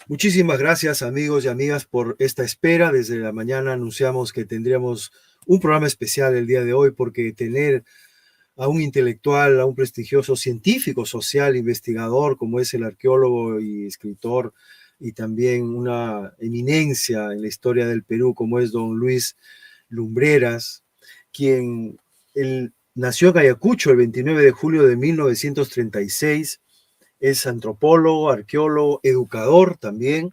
Muchísimas gracias, amigos y amigas, por esta espera. Desde la mañana anunciamos que tendríamos un programa especial el día de hoy porque tener a un intelectual, a un prestigioso científico social, investigador, como es el arqueólogo y escritor, y también una eminencia en la historia del Perú, como es don Luis Lumbreras, quien nació en Ayacucho el 29 de julio de 1936. Es antropólogo, arqueólogo, educador también,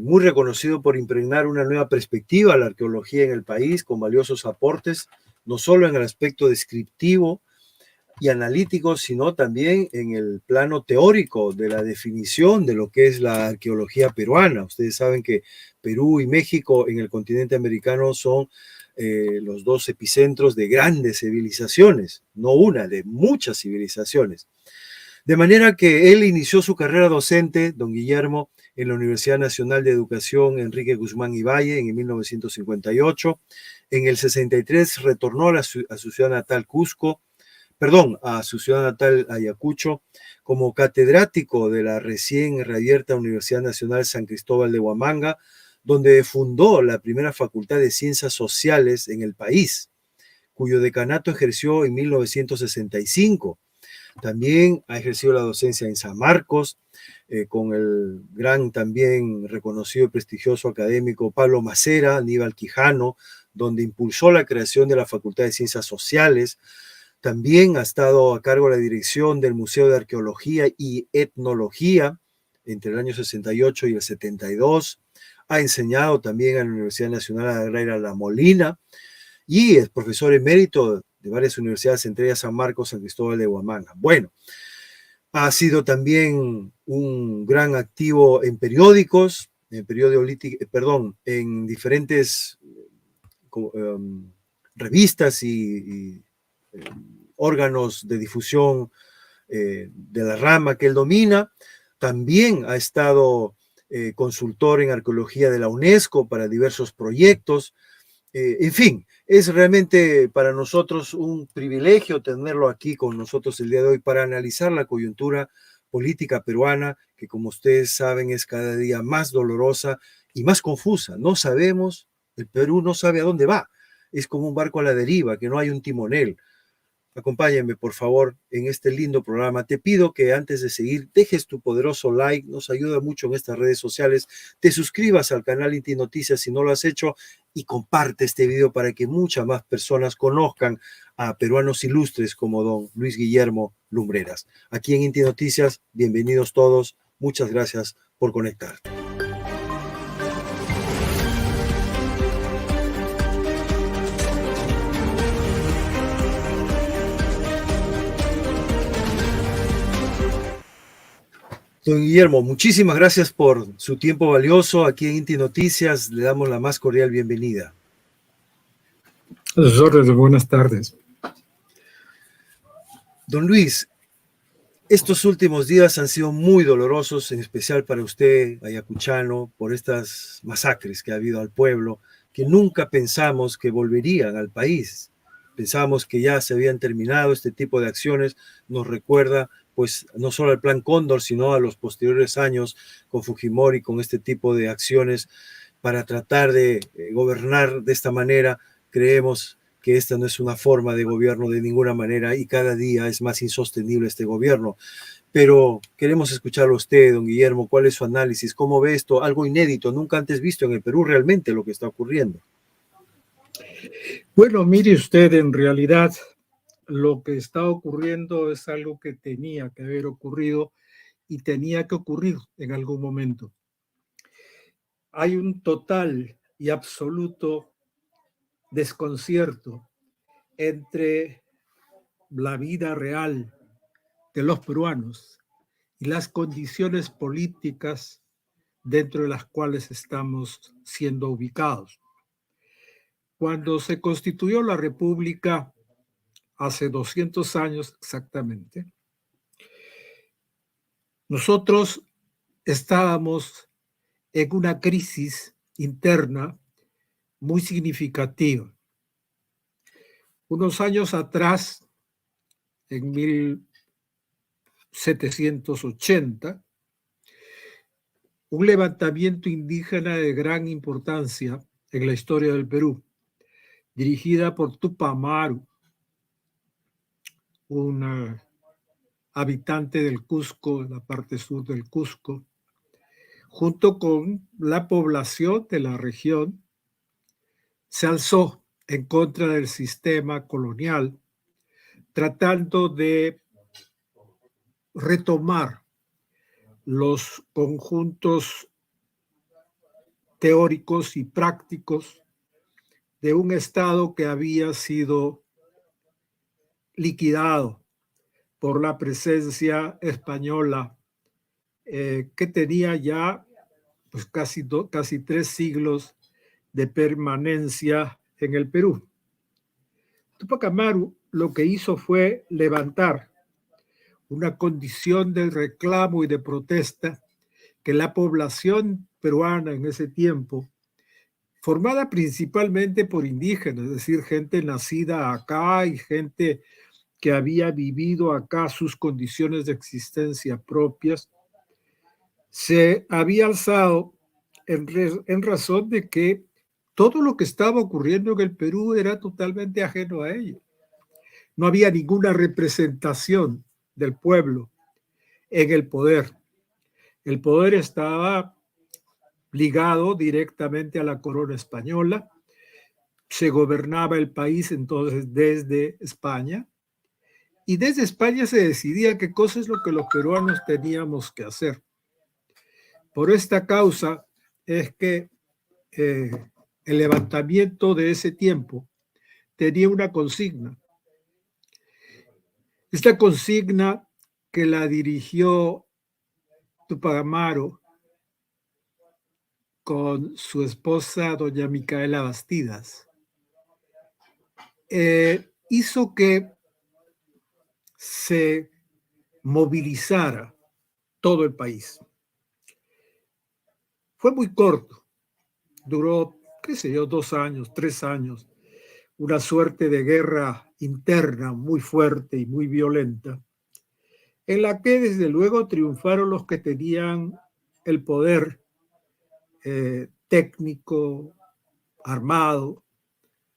muy reconocido por impregnar una nueva perspectiva a la arqueología en el país, con valiosos aportes, no solo en el aspecto descriptivo y analítico, sino también en el plano teórico de la definición de lo que es la arqueología peruana. Ustedes saben que Perú y México en el continente americano son los dos epicentros de grandes civilizaciones, no una, de muchas civilizaciones. De manera que él inició su carrera docente, don Guillermo, en la Universidad Nacional de Educación Enrique Guzmán y Valle en 1958. En el 63 retornó a su ciudad natal Cusco, a su ciudad natal Ayacucho, como catedrático de la recién reabierta Universidad Nacional San Cristóbal de Huamanga, donde fundó la primera Facultad de Ciencias Sociales en el país, cuyo decanato ejerció en 1965. También ha ejercido la docencia en San Marcos, con el gran también reconocido y prestigioso académico Pablo Macera, Aníbal Quijano, donde impulsó la creación de la Facultad de Ciencias Sociales. También ha estado a cargo de la dirección del Museo de Arqueología y Etnología entre el año 68 y el 72. Ha enseñado también en la Universidad Nacional Agraria La Molina y es profesor emérito de varias universidades, entre ellas San Marcos, San Cristóbal de Huamanga. Bueno, ha sido también un gran activo en periódicos, en diferentes revistas y órganos de difusión de la rama que él domina. También ha estado consultor en arqueología de la UNESCO para diversos proyectos. En fin, es realmente para nosotros un privilegio tenerlo aquí con nosotros el día de hoy para analizar la coyuntura política peruana, que como ustedes saben es cada día más dolorosa y más confusa. No sabemos, el Perú no sabe a dónde va. Es como un barco a la deriva, que no hay un timonel. Acompáñenme, por favor, en este lindo programa. Te pido que antes de seguir dejes tu poderoso like, nos ayuda mucho en estas redes sociales. Te suscribas al canal Inti Noticias si no lo has hecho y comparte este video para que muchas más personas conozcan a peruanos ilustres como don Luis Guillermo Lumbreras. Aquí en Inti Noticias, bienvenidos todos. Muchas gracias por conectarte. Don Guillermo, muchísimas gracias por su tiempo valioso. Aquí en Inti Noticias le damos la más cordial bienvenida. Buenas tardes. Don Luis, estos últimos días han sido muy dolorosos, en especial para usted, ayacuchano, por estas masacres que ha habido al pueblo, que nunca pensamos que volverían al país. Pensábamos que ya se habían terminado este tipo de acciones. Nos recuerda pues no solo al Plan Cóndor, sino a los posteriores años con Fujimori, con este tipo de acciones para tratar de gobernar de esta manera. Creemos que esta no es una forma de gobierno de ninguna manera y cada día es más insostenible este gobierno. Pero queremos escucharlo a usted, don Guillermo, cuál es su análisis, cómo ve esto, algo inédito, nunca antes visto en el Perú realmente lo que está ocurriendo. Bueno, mire usted, en realidad lo que está ocurriendo es algo que tenía que haber ocurrido y tenía que ocurrir en algún momento. Hay un total y absoluto desconcierto entre la vida real de los peruanos y las condiciones políticas dentro de las cuales estamos siendo ubicados. Cuando se constituyó la República, hace 200 años exactamente, nosotros estábamos en una crisis interna muy significativa. Unos años atrás, en 1780, un levantamiento indígena de gran importancia en la historia del Perú, dirigida por Tupac Amaru, un habitante del Cusco, en la parte sur del Cusco, junto con la población de la región, se alzó en contra del sistema colonial, tratando de retomar los conjuntos teóricos y prácticos de un Estado que había sido liquidado por la presencia española, que tenía ya pues, casi 3 siglos de permanencia en el Perú. Tupac Amaru lo que hizo fue levantar una condición de reclamo y de protesta que la población peruana en ese tiempo, formada principalmente por indígenas, es decir, gente nacida acá y gente que había vivido acá sus condiciones de existencia propias, se había alzado en razón de que todo lo que estaba ocurriendo en el Perú era totalmente ajeno a ello. No había ninguna representación del pueblo en el poder. El poder estaba ligado directamente a la corona española. Se gobernaba el país entonces desde España. Y desde España se decidía qué cosa es lo que los peruanos teníamos que hacer. Por esta causa es que el levantamiento de ese tiempo tenía una consigna. Esta consigna que la dirigió Tupac Amaru con su esposa, doña Micaela Bastidas, hizo que se movilizara todo el país. Fue muy corto, duró, 2 años, 3 años, una suerte de guerra interna muy fuerte y muy violenta, en la que desde luego triunfaron los que tenían el poder técnico, armado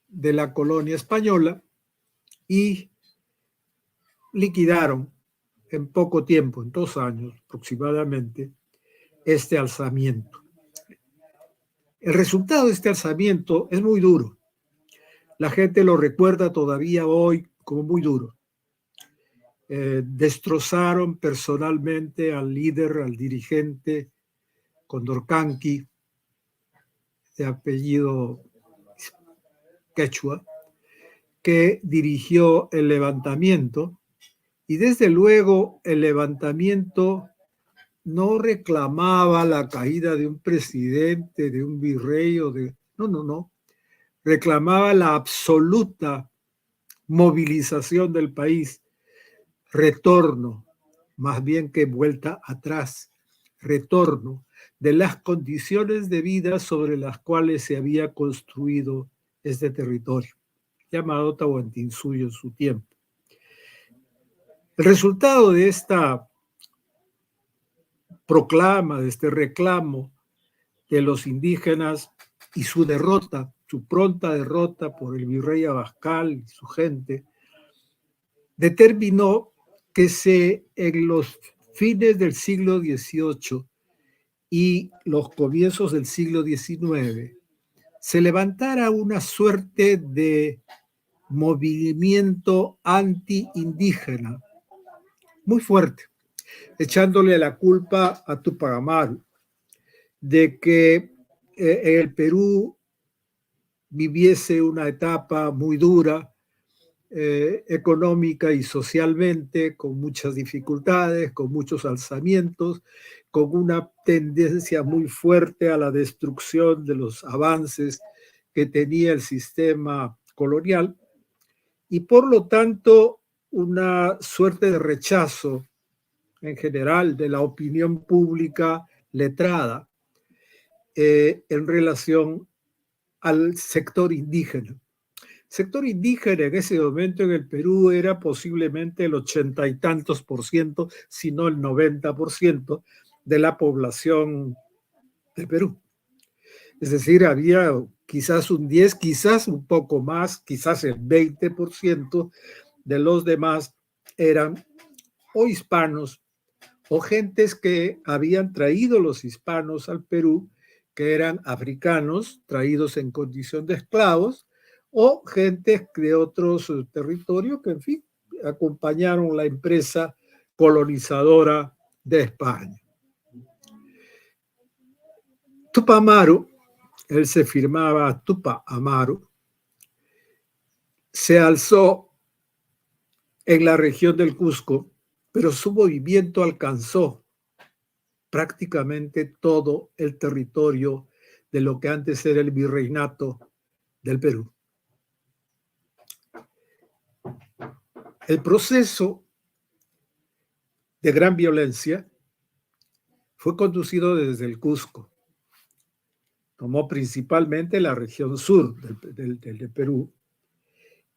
de la colonia española y liquidaron en poco tiempo, en 2 años aproximadamente, este alzamiento. El resultado de este alzamiento es muy duro. La gente lo recuerda todavía hoy como muy duro. Destrozaron personalmente al líder, al dirigente Condorcanqui, de apellido quechua, que dirigió el levantamiento, y desde luego el levantamiento no reclamaba la caída de un presidente, de un virrey o de... No. Reclamaba la absoluta movilización del país, retorno, más bien que vuelta atrás, retorno de las condiciones de vida sobre las cuales se había construido este territorio, llamado Tahuantinsuyo en su tiempo. El resultado de esta proclama, de este reclamo de los indígenas y su derrota, su pronta derrota por el virrey Abascal y su gente, determinó que en los fines del siglo XVIII y los comienzos del siglo XIX se levantara una suerte de movimiento anti-indígena muy fuerte, echándole la culpa a Tupac Amaru de que en el Perú viviese una etapa muy dura, económica y socialmente, con muchas dificultades, con muchos alzamientos, con una tendencia muy fuerte a la destrucción de los avances que tenía el sistema colonial, y por lo tanto una suerte de rechazo en general de la opinión pública letrada en relación al sector indígena. El sector indígena en ese momento en el Perú era posiblemente el 80 y tantos %, si no el 90% de la población del Perú. Es decir, había quizás un 10, quizás un poco más, quizás el 20% de los demás eran o hispanos o gentes que habían traído los hispanos al Perú, que eran africanos traídos en condición de esclavos, o gentes de otros territorios que, en fin, acompañaron la empresa colonizadora de España. Tupac Amaru, él se firmaba Tupac Amaru, se alzó en la región del Cusco, pero su movimiento alcanzó prácticamente todo el territorio de lo que antes era el virreinato del Perú. El proceso de gran violencia fue conducido desde el Cusco. Tomó principalmente la región sur del Perú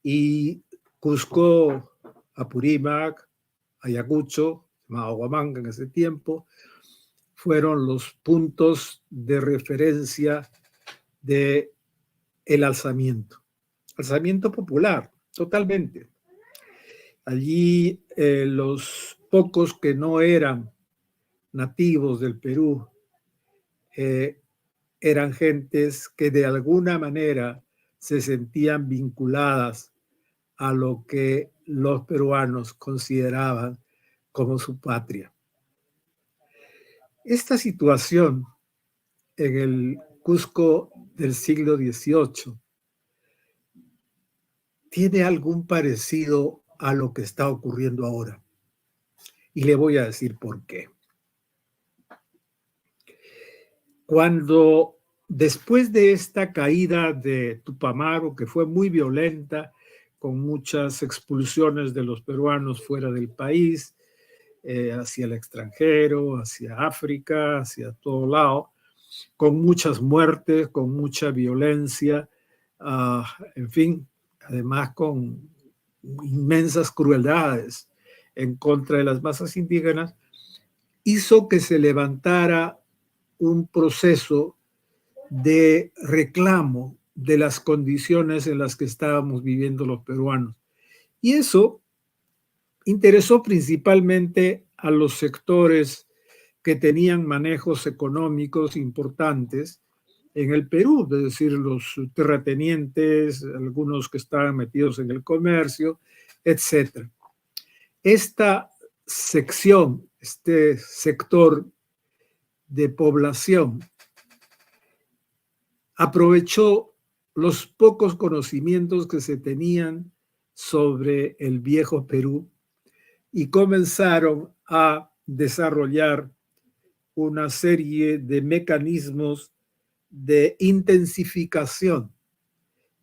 y Cusco, Apurímac, Ayacucho, Huamanga en ese tiempo, fueron los puntos de referencia del alzamiento popular, totalmente. Allí los pocos que no eran nativos del Perú eran gentes que de alguna manera se sentían vinculadas a lo que los peruanos consideraban como su patria. Esta situación en el Cusco del siglo XVIII tiene algún parecido a lo que está ocurriendo ahora. Y le voy a decir por qué. Cuando después de esta caída de Tupac Amaru, que fue muy violenta, con muchas expulsiones de los peruanos fuera del país, hacia el extranjero, hacia África, hacia todo lado, con muchas muertes, con mucha violencia, en fin, además con inmensas crueldades en contra de las masas indígenas, hizo que se levantara un proceso de reclamo de las condiciones en las que estábamos viviendo los peruanos. Y eso interesó principalmente a los sectores que tenían manejos económicos importantes en el Perú, es decir, los terratenientes, algunos que estaban metidos en el comercio, etc. Esta sección, este sector de población, aprovechó los pocos conocimientos que se tenían sobre el viejo Perú y comenzaron a desarrollar una serie de mecanismos de intensificación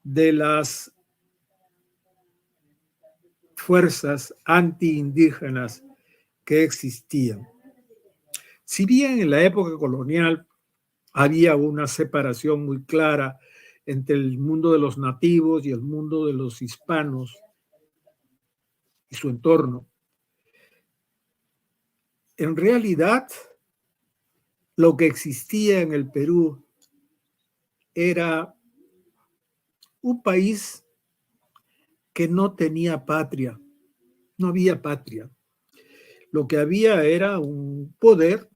de las fuerzas antiindígenas que existían. Si bien en la época colonial había una separación muy clara entre el mundo de los nativos y el mundo de los hispanos y su entorno, en realidad lo que existía en el Perú era un país que no tenía patria, no había patria. Lo que había era un poder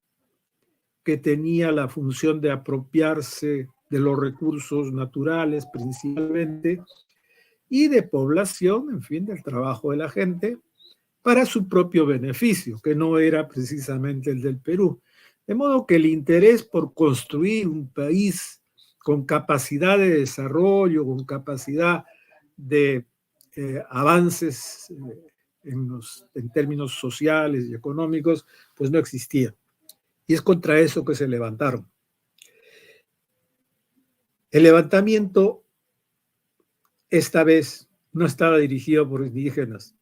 que tenía la función de apropiarse de los recursos naturales principalmente y de población, en fin, del trabajo de la gente para su propio beneficio, que no era precisamente el del Perú. De modo que el interés por construir un país con capacidad de desarrollo, con capacidad de avances en términos sociales y económicos, pues no existía. Y es contra eso que se levantaron. El levantamiento esta vez no estaba dirigido por indígenas,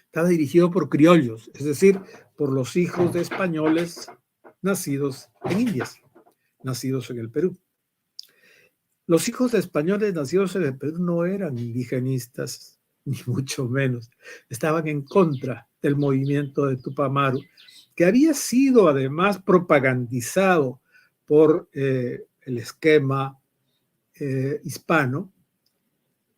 estaba dirigido por criollos, es decir, por los hijos de españoles nacidos en Indias, nacidos en el Perú. Los hijos de españoles nacidos en el Perú no eran indigenistas, ni mucho menos. Estaban en contra del movimiento de Tupac Amaru, que había sido además propagandizado por el esquema hispano,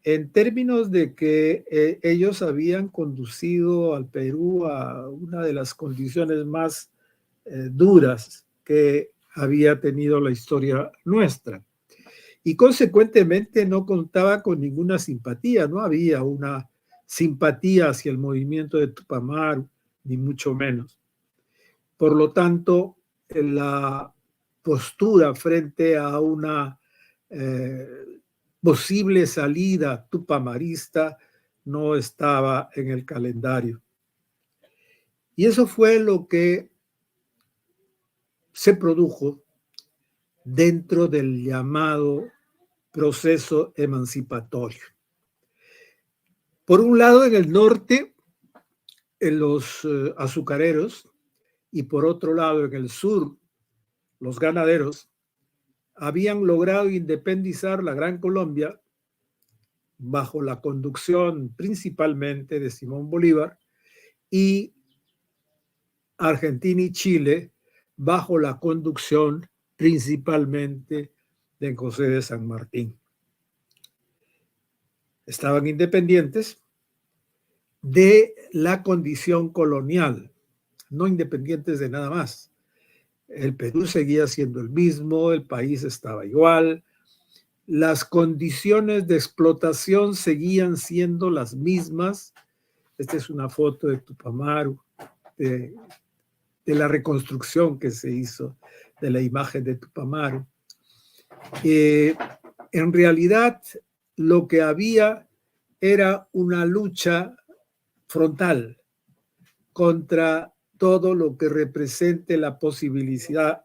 en términos de que ellos habían conducido al Perú a una de las condiciones más duras que había tenido la historia nuestra. Y consecuentemente no contaba con ninguna simpatía, no había una simpatía hacia el movimiento de Tupamaru, ni mucho menos. Por lo tanto, la postura frente a una posible salida tupamarista no estaba en el calendario. Y eso fue lo que se produjo dentro del llamado proceso emancipatorio. Por un lado, en el norte, en los azucareros, y por otro lado, en el sur, los ganaderos, habían logrado independizar la Gran Colombia bajo la conducción principalmente de Simón Bolívar, y Argentina y Chile bajo la conducción principalmente de José de San Martín. Estaban independientes de la condición colonial, no independientes de nada más. El Perú seguía siendo el mismo, el país estaba igual, las condiciones de explotación seguían siendo las mismas. Esta es una foto de Tupamaru, de la reconstrucción que se hizo de la imagen de Tupamaru. En realidad, lo que había era una lucha frontal contra todo lo que represente la posibilidad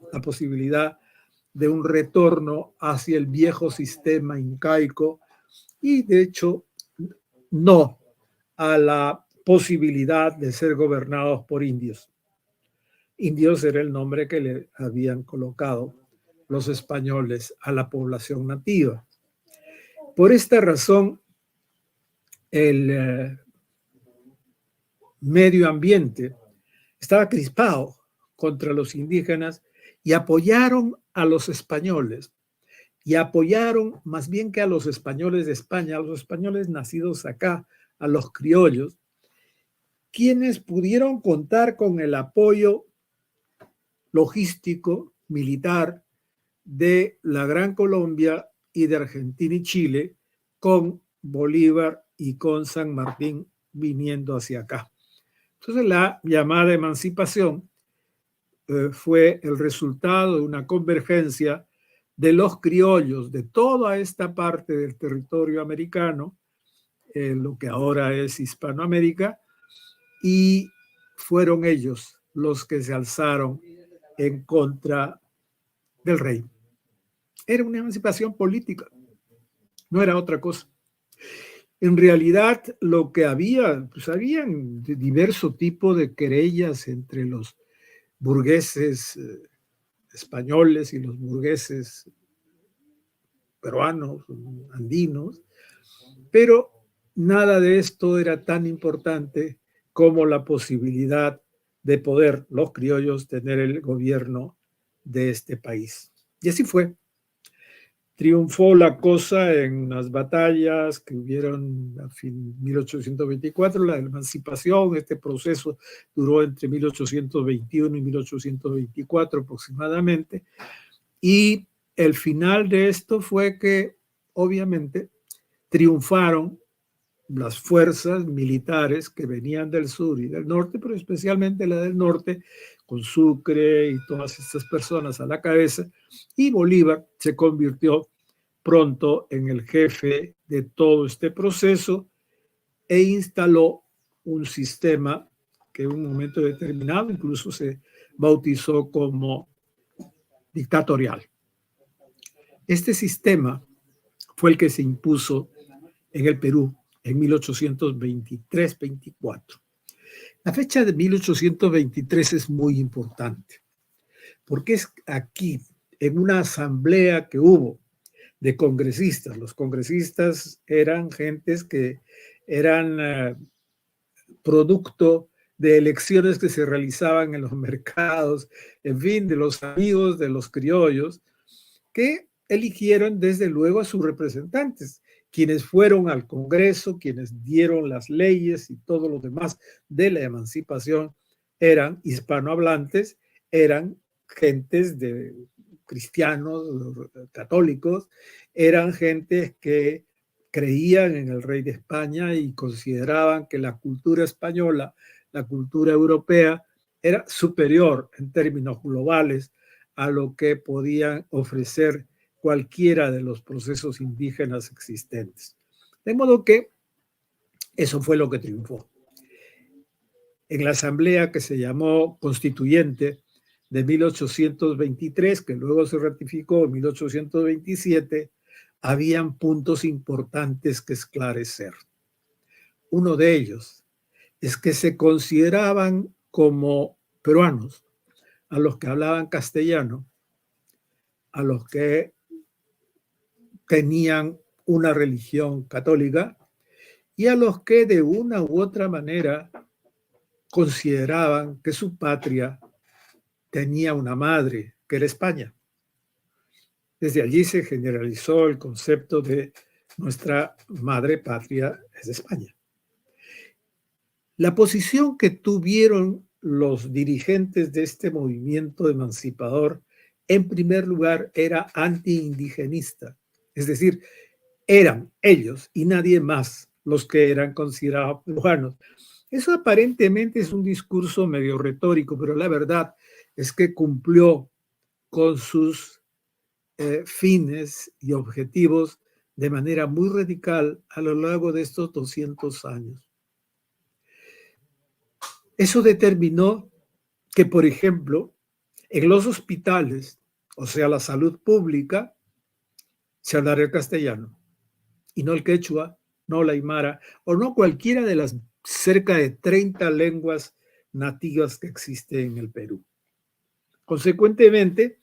de un retorno hacia el viejo sistema incaico y, de hecho, no a la posibilidad de ser gobernados por indios. Indios era el nombre que le habían colocado los españoles a la población nativa. Por esta razón, el medio ambiente estaba crispado contra los indígenas y apoyaron a los españoles, y apoyaron más bien que a los españoles de España, a los españoles nacidos acá, a los criollos, quienes pudieron contar con el apoyo logístico, militar de la Gran Colombia y de Argentina y Chile, con Bolívar y con San Martín viniendo hacia acá. Entonces la llamada emancipación fue el resultado de una convergencia de los criollos de toda esta parte del territorio americano, lo que ahora es Hispanoamérica, y fueron ellos los que se alzaron en contra del rey. Era una emancipación política, no era otra cosa. En realidad, lo que había, pues habían diverso tipo de querellas entre los burgueses españoles y los burgueses peruanos, andinos, pero nada de esto era tan importante como la posibilidad de poder los criollos tener el gobierno de este país. Y así fue. Triunfó la cosa en las batallas que hubieron a fin de 1824, la emancipación. Este proceso duró entre 1821 y 1824 aproximadamente. Y el final de esto fue que, obviamente, triunfaron las fuerzas militares que venían del sur y del norte, pero especialmente la del norte, con Sucre y todas estas personas a la cabeza, y Bolívar se convirtió pronto en el jefe de todo este proceso e instaló un sistema que en un momento determinado incluso se bautizó como dictatorial. Este sistema fue el que se impuso en el Perú en 1823-24. La fecha de 1823 es muy importante, porque es aquí, en una asamblea que hubo de congresistas. Los congresistas eran gentes que eran producto de elecciones que se realizaban en los mercados, en fin, de los amigos de los criollos, que eligieron desde luego a sus representantes, quienes fueron al Congreso, quienes dieron las leyes y todo lo demás de la emancipación, eran hispanohablantes, eran gentes de cristianos, católicos, eran gentes que creían en el rey de España y consideraban que la cultura española, la cultura europea, era superior en términos globales a lo que podían ofrecer cualquiera de los procesos indígenas existentes. De modo que eso fue lo que triunfó. En la asamblea que se llamó Constituyente de 1823, que luego se ratificó en 1827, habían puntos importantes que esclarecer. Uno de ellos es que se consideraban como peruanos a los que hablaban castellano, a los que tenían una religión católica y a los que de una u otra manera consideraban que su patria tenía una madre, que era España. Desde allí se generalizó el concepto de nuestra madre patria es España. La posición que tuvieron los dirigentes de este movimiento emancipador, en primer lugar, era anti-indigenista. Es decir, eran ellos y nadie más los que eran considerados peruanos. Eso aparentemente es un discurso medio retórico, pero la verdad es que cumplió con sus fines y objetivos de manera muy radical a lo largo de estos 200 años. Eso determinó que, por ejemplo, en los hospitales, o sea, la salud pública, se hablara el castellano y no el quechua, no la aymara o no cualquiera de las cerca de 30 lenguas nativas que existen en el Perú. Consecuentemente,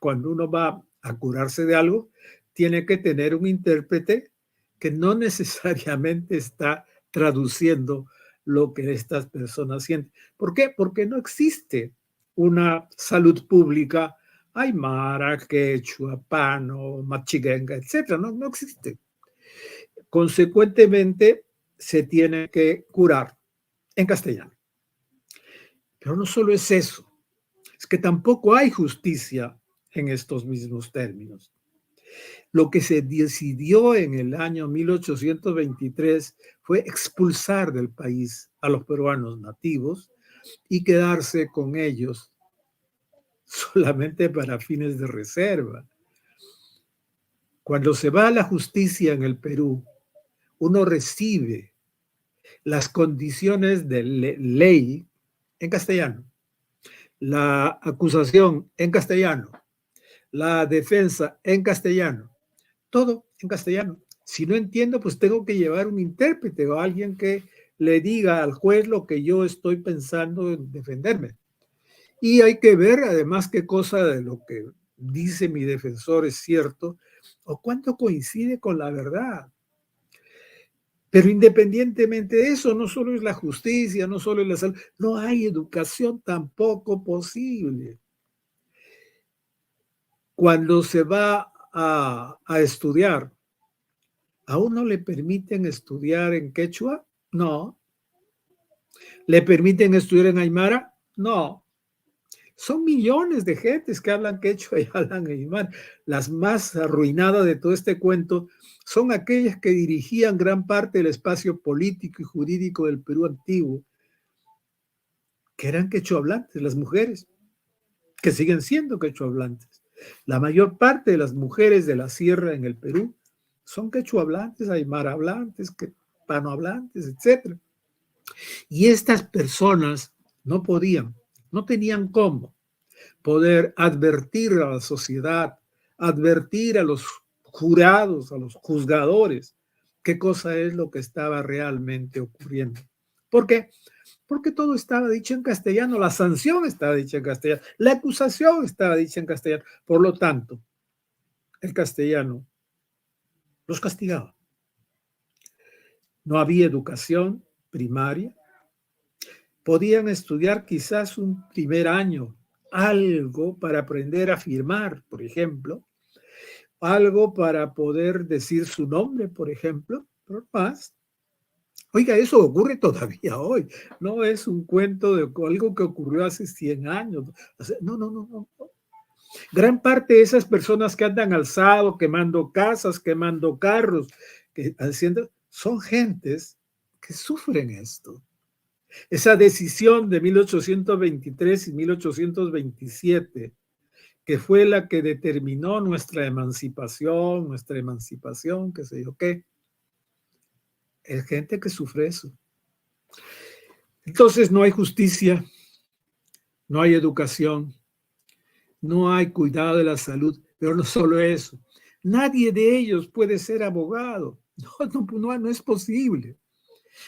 cuando uno va a curarse de algo, tiene que tener un intérprete que no necesariamente está traduciendo lo que estas personas sienten. ¿Por qué? Porque no existe una salud pública aymara, quechua, pano, machiguenga, etc. No existe. Consecuentemente, se tiene que curar en castellano. Pero no solo es eso, es que tampoco hay justicia en estos mismos términos. Lo que se decidió en el año 1823 fue expulsar del país a los peruanos nativos y quedarse con ellos solamente para fines de reserva. Cuando se va a la justicia en el Perú, uno recibe las condiciones de ley en castellano, la acusación en castellano, la defensa en castellano, todo en castellano. Si no entiendo, pues tengo que llevar un intérprete o alguien que le diga al juez lo que yo estoy pensando en defenderme. Y hay que ver además qué cosa de lo que dice mi defensor es cierto o cuánto coincide con la verdad. Pero independientemente de eso, no solo es la justicia, no solo es la salud, no hay educación tampoco posible. Cuando se va a estudiar, ¿a uno le permiten estudiar en quechua? No. ¿Le permiten estudiar en aymara? No. Son millones de gentes que hablan quechua y hablan aymara. Las más arruinadas de todo este cuento son aquellas que dirigían gran parte del espacio político y jurídico del Perú antiguo, que eran quechua hablantes, las mujeres, que siguen siendo quechua hablantes. La mayor parte de las mujeres de la sierra en el Perú son quechua hablantes, aymara hablantes, pano hablantes, etc. Y estas personas no podían, no tenían cómo poder advertir a la sociedad, advertir a los jurados, a los juzgadores, qué cosa es lo que estaba realmente ocurriendo. ¿Por qué? Porque todo estaba dicho en castellano, la sanción estaba dicha en castellano, la acusación estaba dicha en castellano. Por lo tanto, el castellano los castigaba. No había educación primaria, podían estudiar quizás un primer año, algo para aprender a firmar, por ejemplo, algo para poder decir su nombre, por ejemplo, pero más. Oiga, eso ocurre todavía hoy, no es un cuento de algo que ocurrió hace 100 años. O sea, no, no, no, no. Gran parte de esas personas que andan alzado, quemando casas, quemando carros, que haciendo, son gentes que sufren esto. Esa decisión de 1823 y 1827, que fue la que determinó nuestra emancipación, qué sé yo qué, es gente que sufre eso. Entonces no hay justicia, no hay educación, no hay cuidado de la salud, pero no solo eso. Nadie de ellos puede ser abogado. No es posible.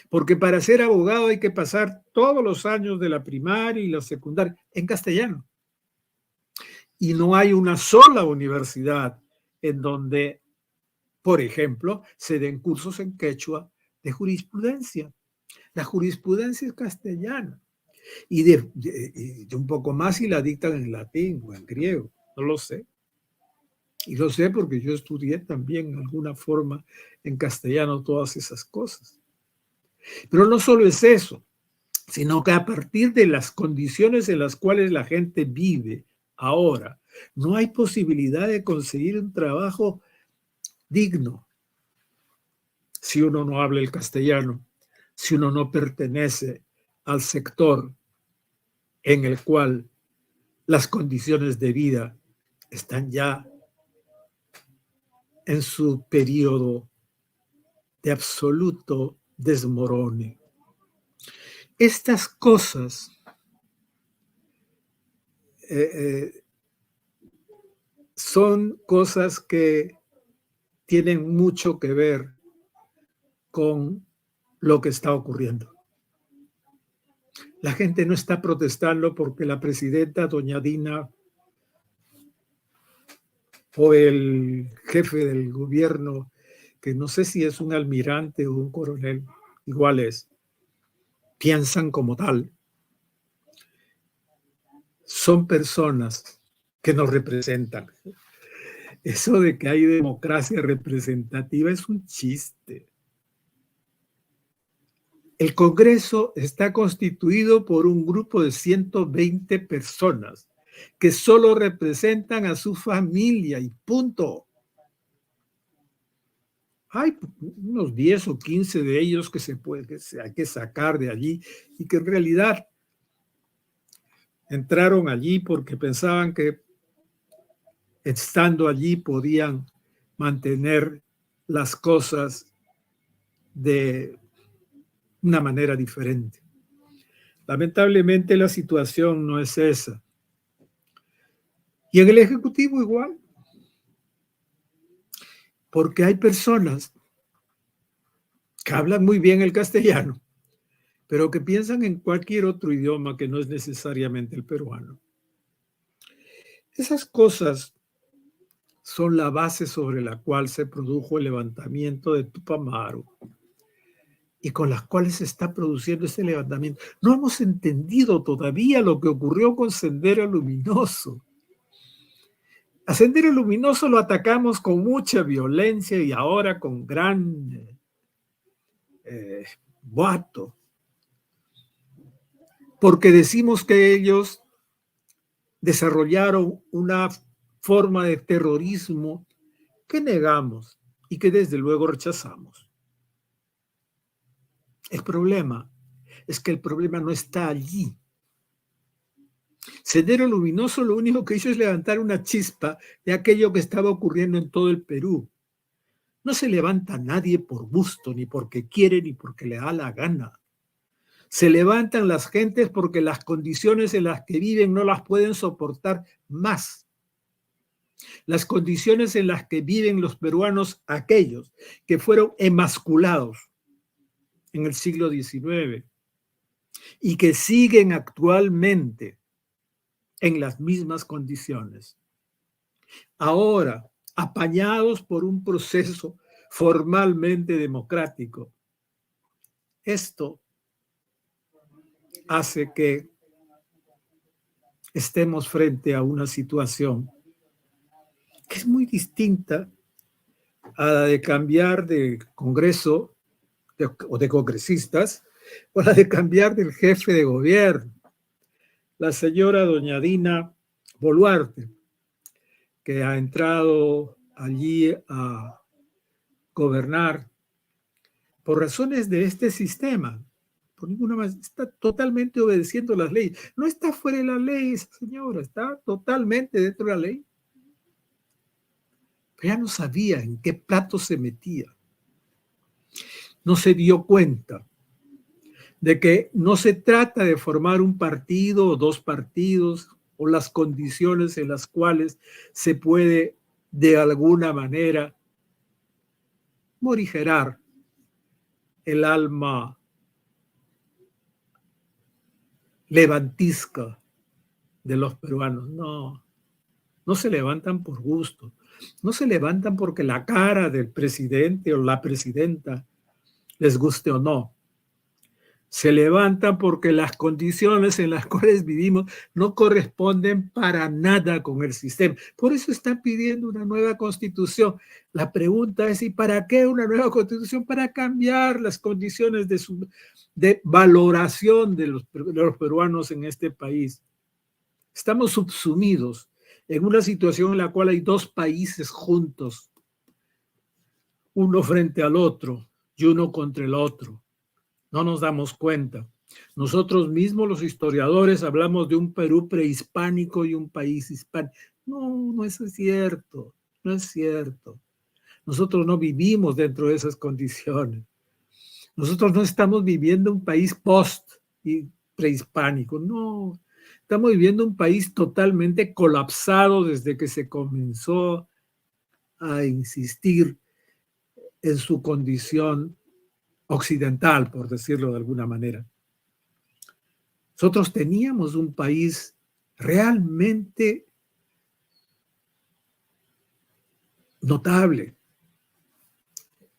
Porque para ser abogado hay que pasar todos los años de la primaria y la secundaria en castellano. Y no hay una sola universidad en donde, por ejemplo, se den cursos en quechua de jurisprudencia. La jurisprudencia es castellana. Y de un poco más y la dictan en latín o en griego. No lo sé. Y lo sé porque yo estudié también en alguna forma en castellano todas esas cosas. Pero no solo es eso, sino que a partir de las condiciones en las cuales la gente vive ahora, no hay posibilidad de conseguir un trabajo digno si uno no habla el castellano, si uno no pertenece al sector en el cual las condiciones de vida están ya en su periodo de absoluto desmorone. Estas cosas son cosas que tienen mucho que ver con lo que está ocurriendo. La gente no está protestando porque la presidenta, doña Dina, o el jefe del gobierno, que no sé si es un almirante o un coronel, igual es, piensan como tal. Son personas que nos representan. Eso de que hay democracia representativa es un chiste. El Congreso está constituido por un grupo de 120 personas que solo representan a su familia y punto. Hay unos 10 o 15 de ellos que hay que sacar de allí y que en realidad entraron allí porque pensaban que estando allí podían mantener las cosas de una manera diferente. Lamentablemente la situación no es esa. Y en el Ejecutivo igual. Porque hay personas que hablan muy bien el castellano, pero que piensan en cualquier otro idioma que no es necesariamente el peruano. Esas cosas son la base sobre la cual se produjo el levantamiento de Tupamaru y con las cuales se está produciendo ese levantamiento. No hemos entendido todavía lo que ocurrió con Sendero Luminoso. A Sendero Luminoso lo atacamos con mucha violencia y ahora con gran boato, porque decimos que ellos desarrollaron una forma de terrorismo que negamos y que desde luego rechazamos. El problema es que el problema no está allí. Sendero Luminoso lo único que hizo es levantar una chispa de aquello que estaba ocurriendo en todo el Perú. No se levanta nadie por gusto, ni porque quiere, ni porque le da la gana. Se levantan las gentes porque las condiciones en las que viven no las pueden soportar más. Las condiciones en las que viven los peruanos, aquellos que fueron emasculados en el siglo XIX y que siguen actualmente en las mismas condiciones. Ahora, apañados por un proceso formalmente democrático, esto hace que estemos frente a una situación que es muy distinta a la de cambiar de Congreso o de congresistas o la de cambiar del jefe de gobierno. La señora doña Dina Boluarte, que ha entrado allí a gobernar por razones de este sistema, por ninguna más, está totalmente obedeciendo las leyes. No está fuera de la ley esa señora, está totalmente dentro de la ley. Pero ya no sabía en qué plato se metía. No se dio cuenta de que no se trata de formar un partido o dos partidos o las condiciones en las cuales se puede de alguna manera morigerar el alma levantisca de los peruanos. No, no se levantan por gusto, no se levantan porque la cara del presidente o la presidenta les guste o no. Se levantan porque las condiciones en las cuales vivimos no corresponden para nada con el sistema. Por eso están pidiendo una nueva constitución. La pregunta es, ¿y para qué una nueva constitución? Para cambiar las condiciones de valoración de los peruanos en este país. Estamos subsumidos en una situación en la cual hay dos países juntos, uno frente al otro y uno contra el otro. No nos damos cuenta. Nosotros mismos, los historiadores, hablamos de un Perú prehispánico y un país hispánico. No, no es cierto. No es cierto. Nosotros no vivimos dentro de esas condiciones. Nosotros no estamos viviendo un país post y prehispánico. No. Estamos viviendo un país totalmente colapsado desde que se comenzó a insistir en su condición occidental, por decirlo de alguna manera. Nosotros teníamos un país realmente notable.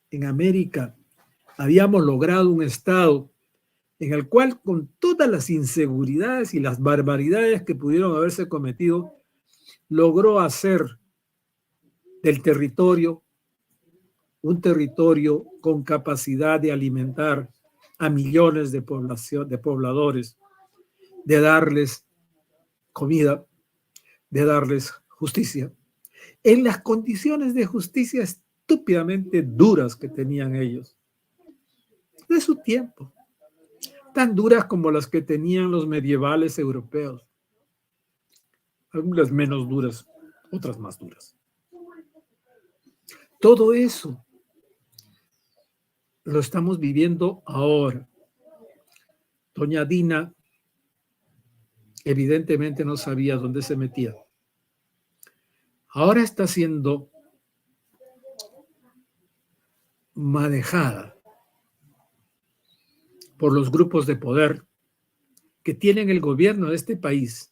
En América habíamos logrado un estado en el cual, con todas las inseguridades y las barbaridades que pudieron haberse cometido, logró hacer del territorio un territorio con capacidad de alimentar a millones de pobladores, de darles comida, de darles justicia, en las condiciones de justicia estúpidamente duras que tenían ellos, de su tiempo, tan duras como las que tenían los medievales europeos, algunas menos duras, otras más duras. Todo eso lo estamos viviendo ahora. Doña Dina evidentemente no sabía dónde se metía. Ahora está siendo manejada por los grupos de poder que tienen el gobierno de este país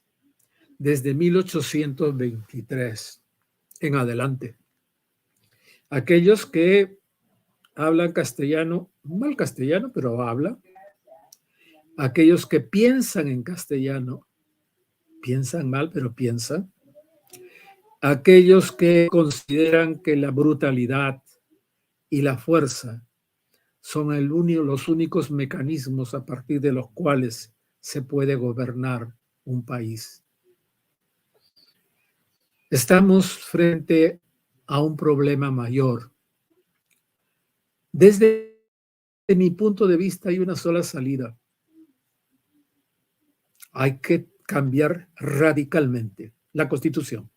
desde 1823 en adelante. Aquellos que hablan castellano, mal castellano, pero hablan. Aquellos que piensan en castellano, piensan mal, pero piensan. Aquellos que consideran que la brutalidad y la fuerza son los únicos mecanismos a partir de los cuales se puede gobernar un país. Estamos frente a un problema mayor. Desde mi punto de vista hay una sola salida. Hay que cambiar radicalmente la Constitución.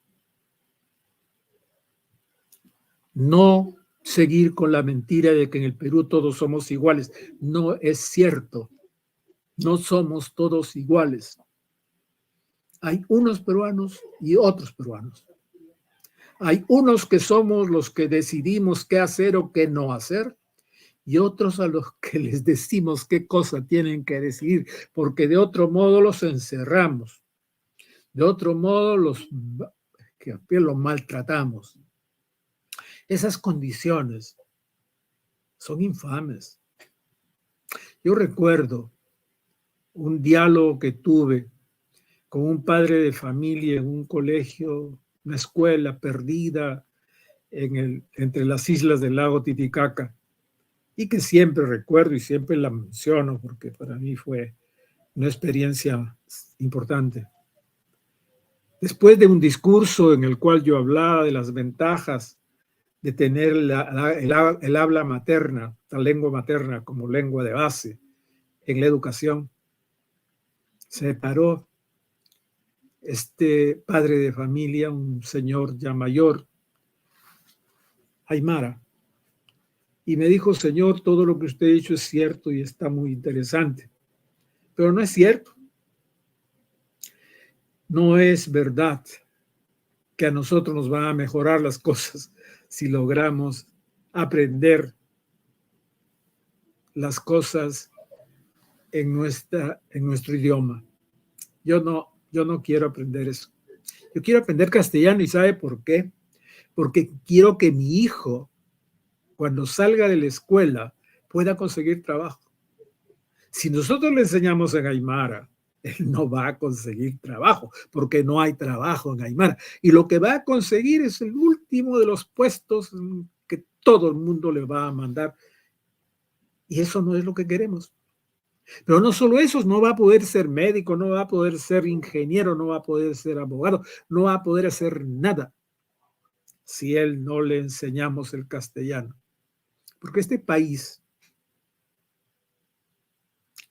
No seguir con la mentira de que en el Perú todos somos iguales. No es cierto. No somos todos iguales. Hay unos peruanos y otros peruanos. Hay unos que somos los que decidimos qué hacer o qué no hacer, y otros a los que les decimos qué cosa tienen que decidir, porque de otro modo los encerramos. De otro modo los maltratamos. Esas condiciones son infames. Yo recuerdo un diálogo que tuve con un padre de familia en un colegio, una escuela perdida entre las islas del lago Titicaca, y que siempre recuerdo y siempre la menciono porque para mí fue una experiencia importante. Después de un discurso en el cual yo hablaba de las ventajas de tener el habla materna, la lengua materna como lengua de base en la educación, se paró este padre de familia, un señor ya mayor, Aymara, y me dijo: señor, todo lo que usted ha dicho es cierto y está muy interesante, pero no es cierto. No es verdad que a nosotros nos van a mejorar las cosas si logramos aprender las cosas en nuestro idioma. Yo no quiero aprender eso. Yo quiero aprender castellano, ¿y sabe por qué? Porque quiero que mi hijo, cuando salga de la escuela, pueda conseguir trabajo. Si nosotros le enseñamos en Aymara, él no va a conseguir trabajo, porque no hay trabajo en Aymara. Y lo que va a conseguir es el último de los puestos que todo el mundo le va a mandar. Y eso no es lo que queremos. Pero no solo eso, no va a poder ser médico, no va a poder ser ingeniero, no va a poder ser abogado, no va a poder hacer nada si él no le enseñamos el castellano. Porque este país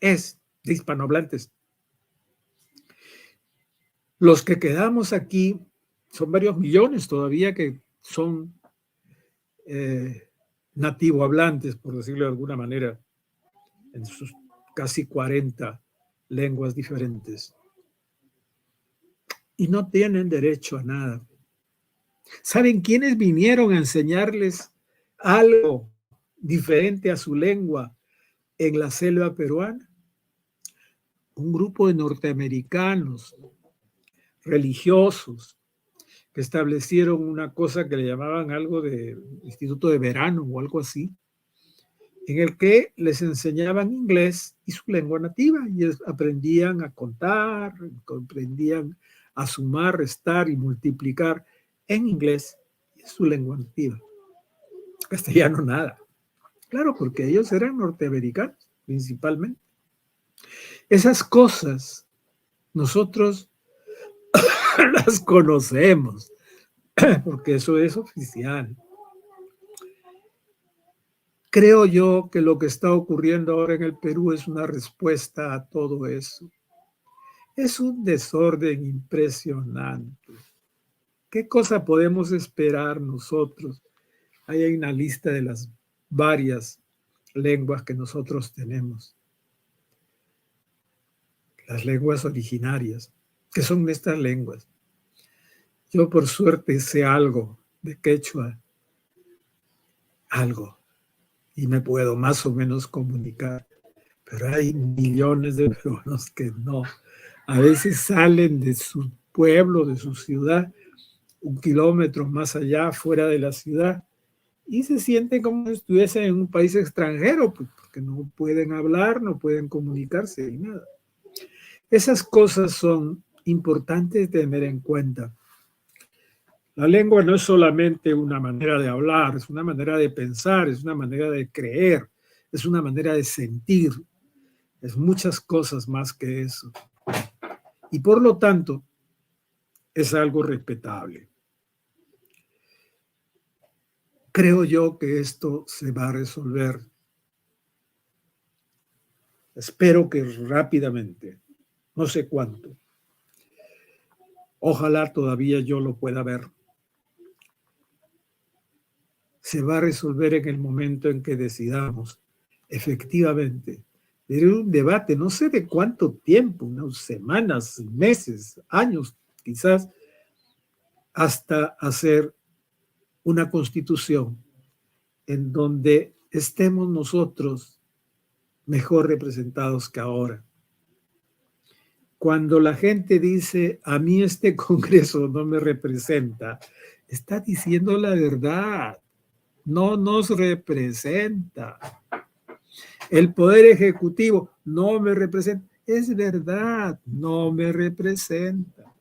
es de hispanohablantes. Los que quedamos aquí son varios millones todavía que son nativohablantes, por decirlo de alguna manera, en sus casi 40 lenguas diferentes. Y no tienen derecho a nada. ¿Saben quiénes vinieron a enseñarles algo diferente a su lengua en la selva peruana? Un grupo de norteamericanos religiosos que establecieron una cosa que le llamaban algo de instituto de verano o algo así, en el que les enseñaban inglés y su lengua nativa, y aprendían a contar, aprendían a sumar, restar y multiplicar en inglés y su lengua nativa. Castellano nada. Claro, porque ellos eran norteamericanos principalmente. Esas cosas nosotros las conocemos, porque eso es oficial. Creo yo que lo que está ocurriendo ahora en el Perú es una respuesta a todo eso. Es un desorden impresionante. ¿Qué cosa podemos esperar nosotros? Ahí hay una lista de las varias lenguas que nosotros tenemos. Las lenguas originarias. ¿Qué son estas lenguas? Yo por suerte sé algo de quechua, algo, y me puedo más o menos comunicar, pero hay millones de peruanos que no. A veces salen de su pueblo, de su ciudad, 1 kilómetro más allá, fuera de la ciudad, y se sienten como si estuviesen en un país extranjero, pues, porque no pueden hablar, no pueden comunicarse ni nada. Esas cosas son importantes de tener en cuenta. La lengua no es solamente una manera de hablar, es una manera de pensar, es una manera de creer, es una manera de sentir, es muchas cosas más que eso. Y por lo tanto, es algo respetable. Creo yo que esto se va a resolver. Espero que rápidamente, no sé cuánto. Ojalá todavía yo lo pueda ver. Se va a resolver en el momento en que decidamos efectivamente tener un debate, no sé de cuánto tiempo, unas semanas, meses, años, quizás, hasta hacer una constitución en donde estemos nosotros mejor representados que ahora. Cuando la gente dice, a mí este Congreso no me representa, está diciendo la verdad. No nos representa. El Poder Ejecutivo no me representa. Es verdad, no me representa.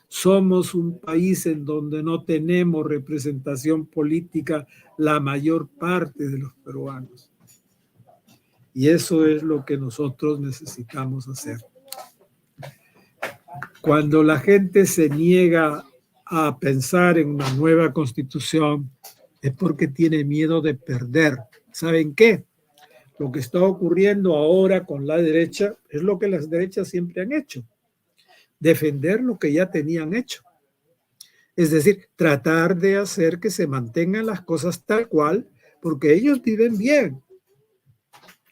Somos un país en donde no tenemos representación política la mayor parte de los peruanos. Y eso es lo que nosotros necesitamos hacer. Cuando la gente se niega a pensar en una nueva constitución, es porque tiene miedo de perder. ¿Saben qué? Lo que está ocurriendo ahora con la derecha es lo que las derechas siempre han hecho. Defender lo que ya tenían hecho. Es decir, tratar de hacer que se mantengan las cosas tal cual, porque ellos viven bien.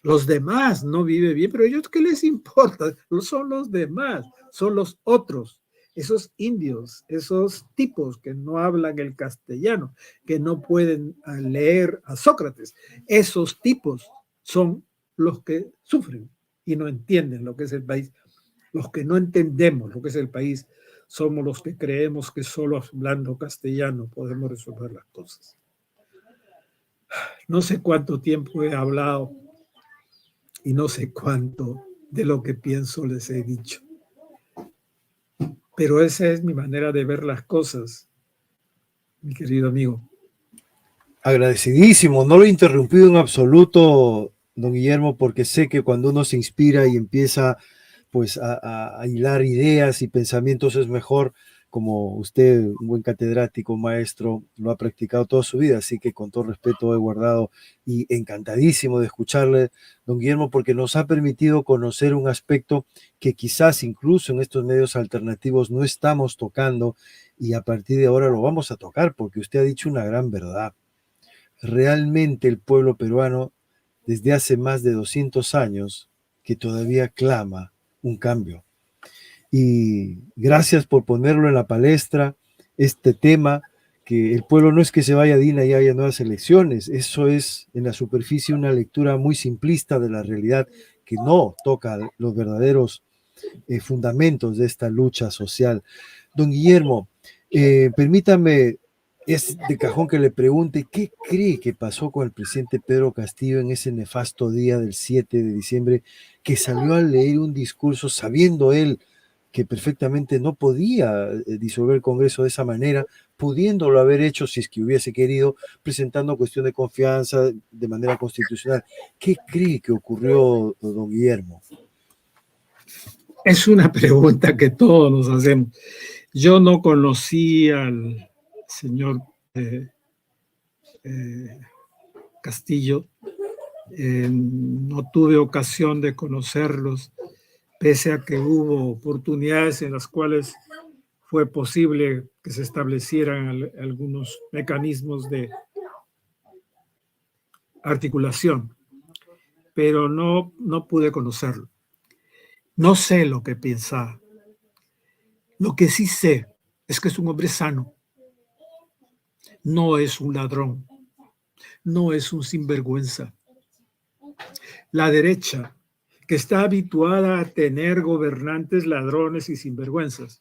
Los demás no viven bien, pero ellos, ¿qué les importa? No son los demás, son los otros. Esos indios, esos tipos que no hablan el castellano, que no pueden leer a Sócrates, esos tipos son los que sufren y no entienden lo que es el país. Los que no entendemos lo que es el país somos los que creemos que solo hablando castellano podemos resolver las cosas. No sé cuánto tiempo he hablado y no sé cuánto de lo que pienso les he dicho. Pero esa es mi manera de ver las cosas, mi querido amigo. Agradecidísimo, no lo he interrumpido en absoluto, don Guillermo, porque sé que cuando uno se inspira y empieza pues a hilar ideas y pensamientos es mejor, como usted, un buen catedrático, maestro, lo ha practicado toda su vida, así que con todo respeto he guardado y encantadísimo de escucharle, don Guillermo, porque nos ha permitido conocer un aspecto que quizás incluso en estos medios alternativos no estamos tocando y a partir de ahora lo vamos a tocar, porque usted ha dicho una gran verdad. Realmente el pueblo peruano, desde hace más de 200 años, que todavía clama un cambio. Y gracias por ponerlo en la palestra, este tema, que el pueblo no es que se vaya a Dina y haya nuevas elecciones, eso es en la superficie una lectura muy simplista de la realidad que no toca los verdaderos fundamentos de esta lucha social. Don Guillermo, permítame, es de cajón que le pregunte, ¿qué cree que pasó con el presidente Pedro Castillo en ese nefasto día del 7 de diciembre, que salió a leer un discurso sabiendo él que perfectamente no podía disolver el Congreso de esa manera, pudiéndolo haber hecho si es que hubiese querido, presentando cuestión de confianza de manera constitucional? ¿Qué cree que ocurrió, don Guillermo? Es una pregunta que todos nos hacemos. Yo no conocí al señor Castillo, no tuve ocasión de conocerlos, pese a que hubo oportunidades en las cuales fue posible que se establecieran algunos mecanismos de articulación, pero no pude conocerlo. No sé lo que pensaba. Lo que sí sé es que es un hombre sano. No es un ladrón. No es un sinvergüenza. La derecha, que está habituada a tener gobernantes ladrones y sinvergüenzas,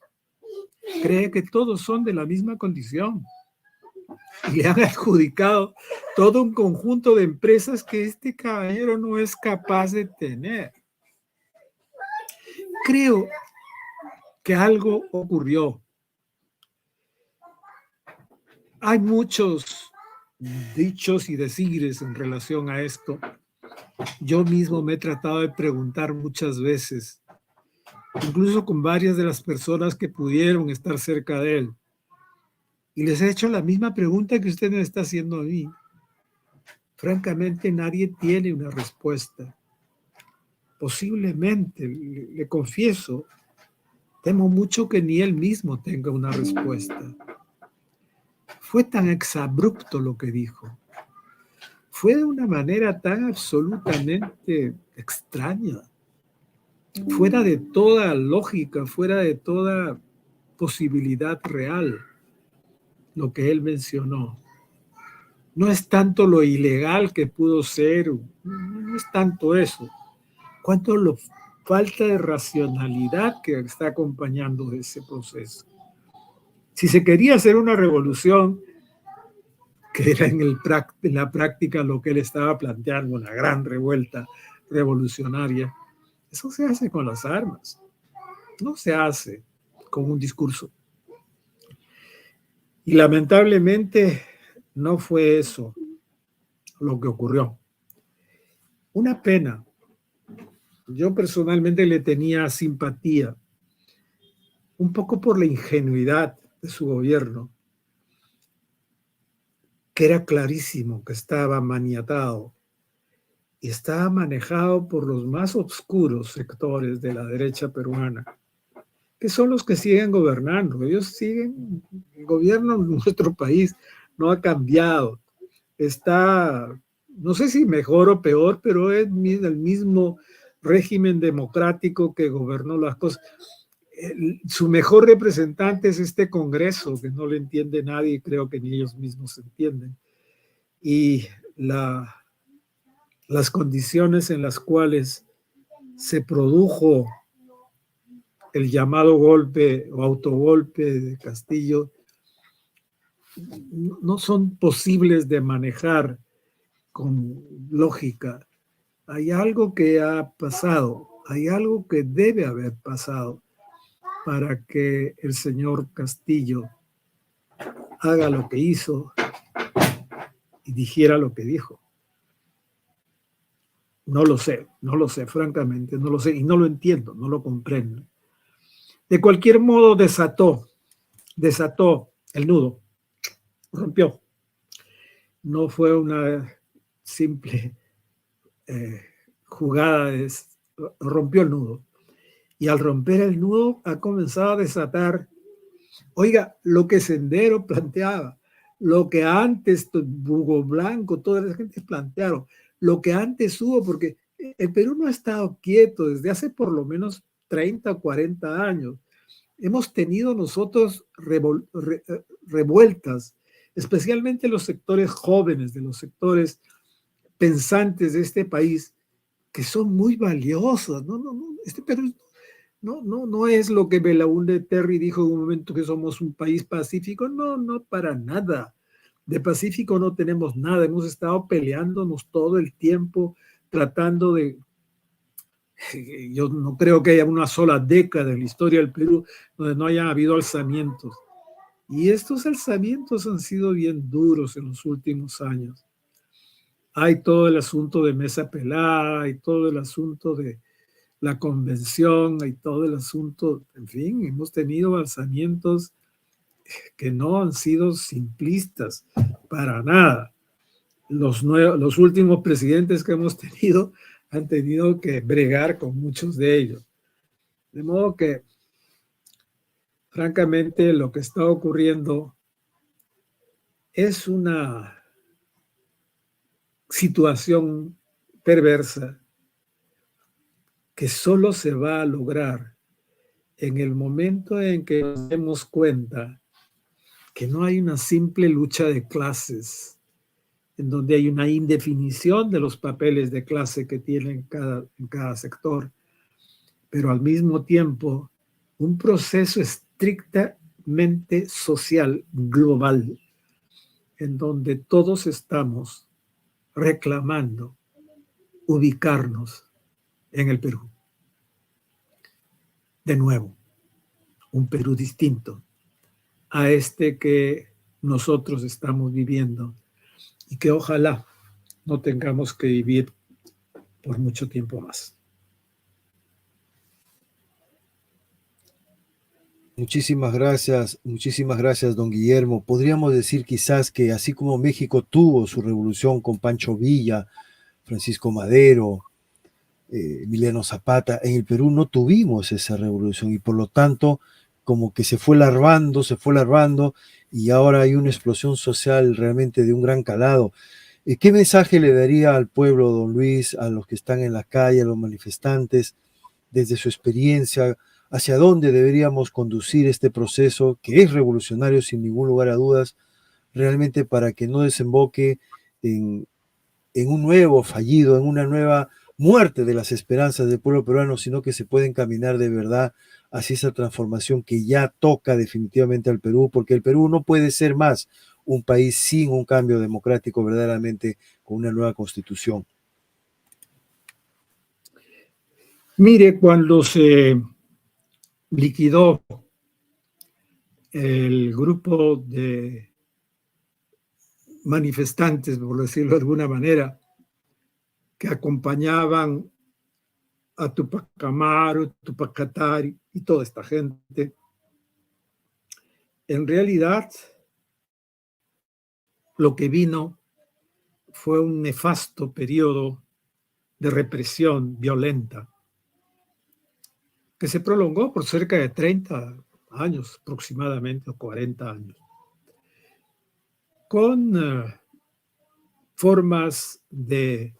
cree que todos son de la misma condición y le han adjudicado todo un conjunto de empresas que este caballero no es capaz de tener. Creo que algo ocurrió. Hay muchos dichos y decires en relación a esto. Yo mismo me he tratado de preguntar muchas veces, incluso con varias de las personas que pudieron estar cerca de él. Y les he hecho la misma pregunta que usted me está haciendo a mí. Francamente, nadie tiene una respuesta. Posiblemente, le confieso, temo mucho que ni él mismo tenga una respuesta. Fue tan exabrupto lo que dijo. Fue de una manera tan absolutamente extraña, fuera de toda lógica, fuera de toda posibilidad real, lo que él mencionó. No es tanto lo ilegal que pudo ser, no es tanto eso, cuanto la falta de racionalidad que está acompañando ese proceso. Si se quería hacer una revolución, que era en la práctica lo que él estaba planteando, una gran revuelta revolucionaria, Eso se hace con las armas, no se hace con un discurso. Y lamentablemente no fue eso lo que ocurrió. Una pena. Yo personalmente le tenía simpatía, un poco por la ingenuidad de su gobierno, que era clarísimo que estaba maniatado y estaba manejado por los más oscuros sectores de la derecha peruana, que son los que siguen gobernando. Ellos siguen, el gobierno de nuestro país no ha cambiado. Está, no sé si mejor o peor, pero es el mismo régimen democrático que gobernó las cosas. Su mejor representante es este Congreso, que no le entiende nadie y creo que ni ellos mismos se entienden. Y las condiciones en las cuales se produjo el llamado golpe o autogolpe de Castillo no son posibles de manejar con lógica. Hay algo que ha pasado, hay algo que debe haber pasado para que el señor Castillo haga lo que hizo y dijera lo que dijo. No lo sé, francamente, no lo sé y no lo entiendo, no lo comprendo. De cualquier modo, desató el nudo, rompió. No fue una simple jugada, rompió el nudo. Y al romper el nudo ha comenzado a desatar, oiga, lo que Sendero planteaba, lo que antes Hugo Blanco, toda la gente plantearon, lo que antes hubo, porque el Perú no ha estado quieto desde hace por lo menos 30 o 40 años. Hemos tenido nosotros revueltas, especialmente los sectores jóvenes, de los sectores pensantes de este país, que son muy valiosos. Este Perú no es lo que Belaúnde Terry dijo en un momento, que somos un país pacífico. No, para nada. De pacífico no tenemos nada. Hemos estado peleándonos todo el tiempo, tratando de... Yo no creo que haya una sola década en la historia del Perú donde no haya habido alzamientos. Y estos alzamientos han sido bien duros en los últimos años. Hay todo el asunto de Mesa Pelada, hay todo el asunto de la convención, hay todo el asunto, en fin, hemos tenido alzamientos que no han sido simplistas para nada. Los últimos presidentes que hemos tenido han tenido que bregar con muchos de ellos. De modo que, francamente, lo que está ocurriendo es una situación perversa que solo se va a lograr en el momento en que nos demos cuenta que no hay una simple lucha de clases, en donde hay una indefinición de los papeles de clase que tienen en cada sector, pero al mismo tiempo un proceso estrictamente social, global, en donde todos estamos reclamando ubicarnos en el Perú. De nuevo, un Perú distinto a este que nosotros estamos viviendo y que ojalá no tengamos que vivir por mucho tiempo más. Muchísimas gracias, don Guillermo. Podríamos decir quizás que así como México tuvo su revolución con Pancho Villa, Francisco Madero, Emiliano Zapata, en el Perú no tuvimos esa revolución y por lo tanto como que se fue larvando y ahora hay una explosión social realmente de un gran calado. ¿Qué mensaje le daría al pueblo, don Luis, a los que están en la calle, a los manifestantes, desde su experiencia? ¿Hacia dónde deberíamos conducir este proceso que es revolucionario sin ningún lugar a dudas, realmente para que no desemboque en un nuevo fallido, en una nueva muerte de las esperanzas del pueblo peruano, sino que se puede encaminar de verdad hacia esa transformación que ya toca definitivamente al Perú, porque el Perú no puede ser más un país sin un cambio democrático verdaderamente con una nueva constitución? Mire, cuando se liquidó el grupo de manifestantes, por decirlo de alguna manera, que acompañaban a Tupac Amaru, Tupac Katari y toda esta gente, en realidad lo que vino fue un nefasto periodo de represión violenta que se prolongó por cerca de 30 años aproximadamente, o 40 años, con formas de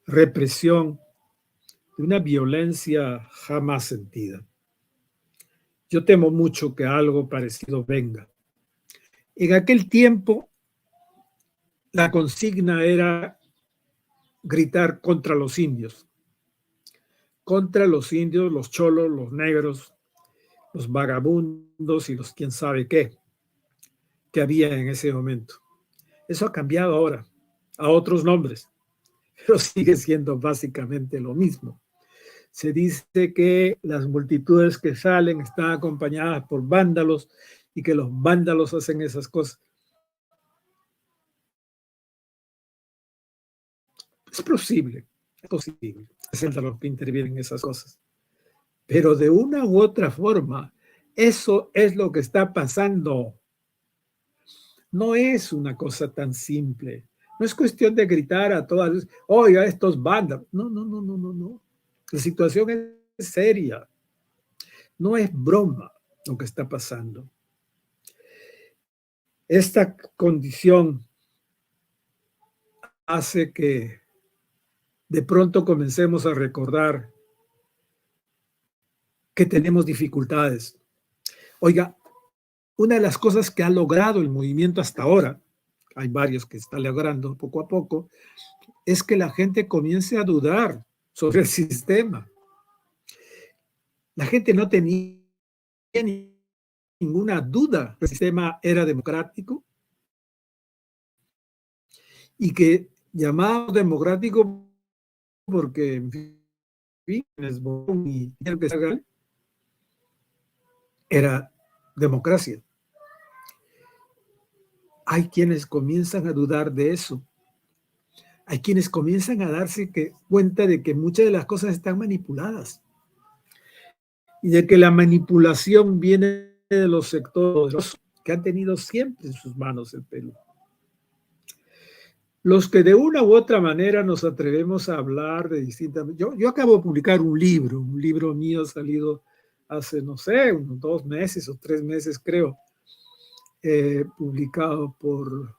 represión, de una violencia jamás sentida. Yo temo mucho que algo parecido venga. En aquel tiempo, la consigna era gritar contra los indios, los cholos, los negros, los vagabundos y los quién sabe qué que había en ese momento. Eso ha cambiado ahora, a otros nombres, pero sigue siendo básicamente lo mismo. Se dice que las multitudes que salen están acompañadas por vándalos y que los vándalos hacen esas cosas. Es posible, es los que intervienen en esas cosas. Pero de una u otra forma, eso es lo que está pasando. No es una cosa tan simple. No es cuestión de gritar a todas, oiga, estos vándalos. No, no, no, no, no, no. La situación es seria. No es broma lo que está pasando. Esta condición hace que de pronto comencemos a recordar que tenemos dificultades. Oiga, una de las cosas que ha logrado el movimiento hasta ahora, hay varios que está logrando poco a poco, es que la gente comience a dudar sobre el sistema. La gente no tenía ninguna duda que el sistema era democrático y que llamamos democrático porque, en fin, era democracia. Hay quienes comienzan a dudar de eso. Hay quienes comienzan a darse cuenta de que muchas de las cosas están manipuladas y de que la manipulación viene de los sectores que han tenido siempre en sus manos el Perú. Los que de una u otra manera nos atrevemos a hablar de distintas... Yo acabo de publicar un libro mío salido hace, no sé, unos 2 meses o 3 meses creo, publicado por